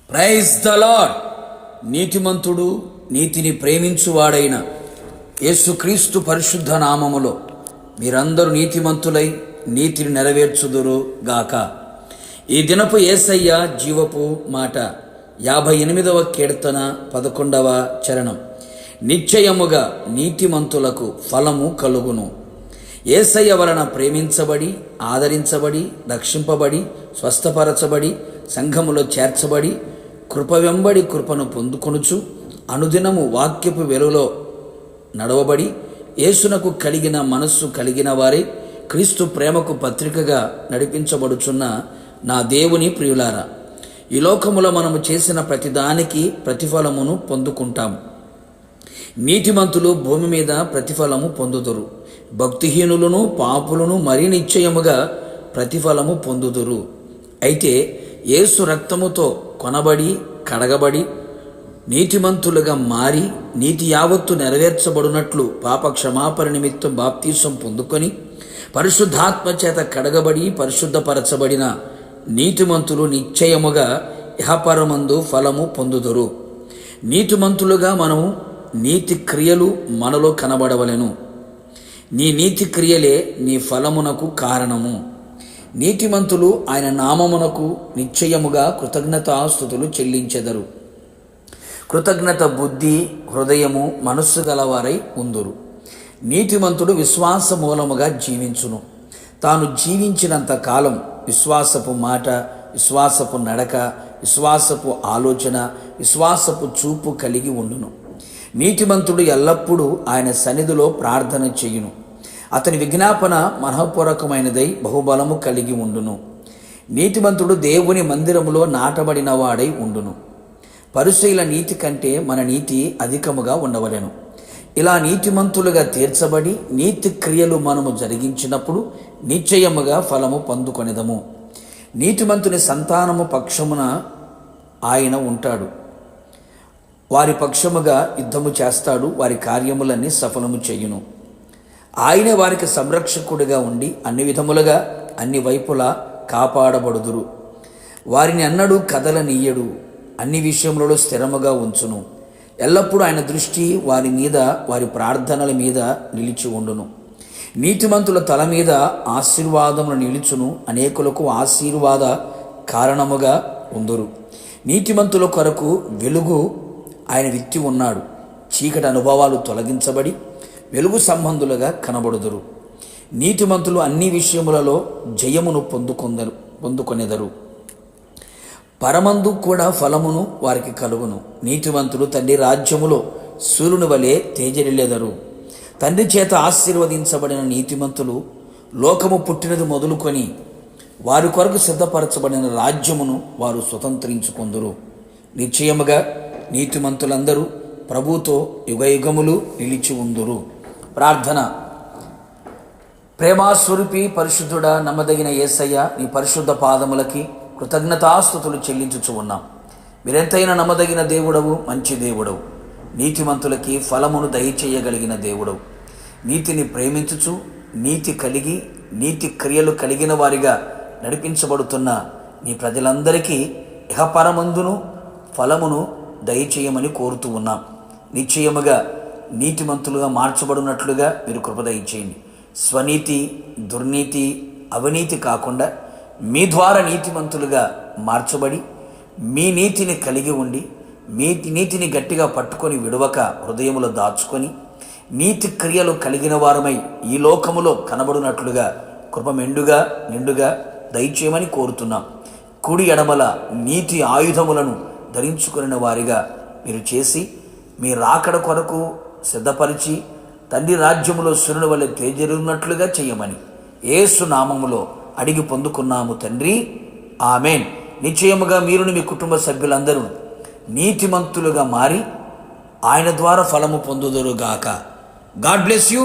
Praise the lord. నీతిమంతుడు, నీతిని ప్రేమించువాడైన యేసుక్రీస్తు పరిశుద్ధ నామములో మీరందరూ నీతిమంతులై నీతిని నెరవేర్చుదురు గాక. ఈ దినపు యేసయ్య జీవపు మాట 58వ కీర్తన 11వ చరణం. నిశ్చయముగా నీతిమంతులకు ఫలము కలుగును. యేసయ్య వలన ప్రేమించబడి, ఆదరించబడి, రక్షింపబడి, స్వస్థపరచబడి, సంఘములో చేర్చబడి, కృప వెంబడి కృపను పొందుకొనుచు, అనుదినము వాక్యపు వెలుగులో నడవబడి, యేసునకు కలిగిన మనస్సు కలిగిన వారే క్రీస్తు ప్రేమకు పత్రికగా నడిపించబడుచున్న నా దేవుని ప్రియులారా, ఈ లోకములో మనము చేసిన ప్రతిదానికి ప్రతిఫలమును పొందుకుంటాము. నీతిమంతులు భూమి మీద ప్రతిఫలము పొందుదురు, భక్తిహీనులను పాపులను మరీ నిశ్చయముగా ప్రతిఫలము పొందుదురు. అయితే యేసు రక్తముతో కొనబడి, కడగబడి, నీతిమంతులుగా మారి, నీతి యావత్తు నెరవేర్చబడినట్లు పాప క్షమాపణ నిమిత్తం బాప్తీసం పొందుకొని, పరిశుద్ధాత్మ చేత కడగబడి పరిశుద్ధపరచబడిన నీతిమంతులు నిశ్చయముగా ఇహపరమందు ఫలము పొందుదురు. నీతిమంతులుగా మనము నీతి క్రియలు మనలో కనబడవలెను. నీ నీతి క్రియలే నీ ఫలమునకు కారణము. నీతిమంతులు ఆయన నామమునకు నిశ్చయముగా కృతజ్ఞతాస్తుతులు చెల్లించెదరు. కృతజ్ఞత బుద్ధి, హృదయము, మనస్సు గలవారై ఉందురు. నీతిమంతుడు విశ్వాస మూలముగా జీవించును. తాను జీవించినంత కాలం విశ్వాసపు మాట, విశ్వాసపు నడక, విశ్వాసపు ఆలోచన, విశ్వాసపు చూపు కలిగి ఉండును. నీతిమంతుడు ఎల్లప్పుడూ ఆయన సన్నిధిలో ప్రార్థన చేయును. అతని విజ్ఞాపన మనఃపూర్వకమైనదై బహుబలము కలిగి ఉండును. నీతిమంతుడు దేవుని మందిరములో నాటబడిన వాడై ఉండును. పరిసయ్యుల నీతి కంటే మన నీతి అధికముగా ఉండవలెను. ఇలా నీతిమంతులుగా తీర్చబడి నీతి క్రియలు మనము జరిగించినప్పుడు నిశ్చయముగా ఫలము పొందుకొనిదము. నీతిమంతుని సంతానము పక్షమున ఆయన ఉంటాడు. వారి పక్షముగా యుద్ధము చేస్తాడు. వారి కార్యములన్నీ సఫలము చేయును. ఆయనే వారికి సంరక్షకుడిగా ఉండి అన్ని విధములుగా అన్ని వైపులా కాపాడబడుదురు. వారిని అన్నడు కదలనీయడు. అన్ని విషయములలో స్థిరముగా ఉంచును. ఎల్లప్పుడూ ఆయన దృష్టి వారి మీద, వారి ప్రార్థనల మీద నిలిచి ఉండును. నీతిమంతుల తల మీద ఆశీర్వాదములు నిలుచును. అనేకులకు ఆశీర్వాద కారణముగా ఉందురు. నీతిమంతుల కొరకు వెలుగు ఆయన విత్తి ఉన్నాడు. చీకటి అనుభవాలు తొలగించబడి వెలుగు సంబంధులుగా కనబడుదురు. నీతిమంతులు అన్ని విషయములలో జయమును పొందుకొనెదరు. పరమందు కూడా ఫలమును వారికి కలుగును. నీతిమంతులు తండ్రి రాజ్యములో సూర్యుని వలె తేజరిల్లెదరు. తండ్రి చేత ఆశీర్వదించబడిన నీతిమంతులు లోకము పుట్టినది మొదలుకొని వారి కొరకు సిద్ధపరచబడిన రాజ్యమును వారు స్వతంత్రించుకొందురు. నిశ్చయముగా నీతిమంతులందరూ ప్రభుతో యుగయుగములు నిలిచి ఉందురు. ప్రార్థన. ప్రేమాస్వరూపి పరిశుద్ధుడా, నమ్మదగిన యేసయ్య, నీ పరిశుద్ధ పాదములకి కృతజ్ఞతాస్తుతులు చెల్లించుచు ఉన్నాం. మీరెంతైనా నమ్మదగిన దేవుడవు, మంచి దేవుడవు, నీతిమంతులకి ఫలమును దయచేయగలిగిన దేవుడవు. నీతిని ప్రేమించుచు నీతి కలిగి నీతి క్రియలు కలిగిన వారిగా నడిపించబడుతున్న నీ ప్రజలందరికీ ఇహపరమందును ఫలమును దయచేయమని కోరుతూ ఉన్నాం. నిశ్చయముగా నీతిమంతులుగా మార్చబడినట్లుగా మీరు కృప దయచేయండి. స్వనీతి, దుర్నీతి, అవినీతి కాకుండా మీ ద్వారా నీతిమంతులుగా మార్చబడి మీ నీతిని కలిగి ఉండి మీ నీతిని గట్టిగా పట్టుకొని విడవక హృదయములో దాచుకొని నీతి క్రియలు కలిగిన వారమై ఈ లోకములో కనబడినట్లుగా కృప మెండుగా నిండుగా దయచేయమని కోరుతున్నాం. కుడి ఎడమల నీతి ఆయుధములను ధరించుకున్న వారిగా మీరు చేసి మీ రాకడ కొరకు సిద్ధపరిచి తండ్రి రాజ్యములో సూర్యుని వలె తేజరిన్నట్లుగా చేయమని యేసు నామములో అడిగి పొందుకున్నాము తండ్రి, ఆమేన్. నిశ్చయముగా మీరుని మీ కుటుంబ సభ్యులందరూ నీతిమంతులుగా మారి ఆయన ద్వారా ఫలము పొందుదురుగాక. God bless you.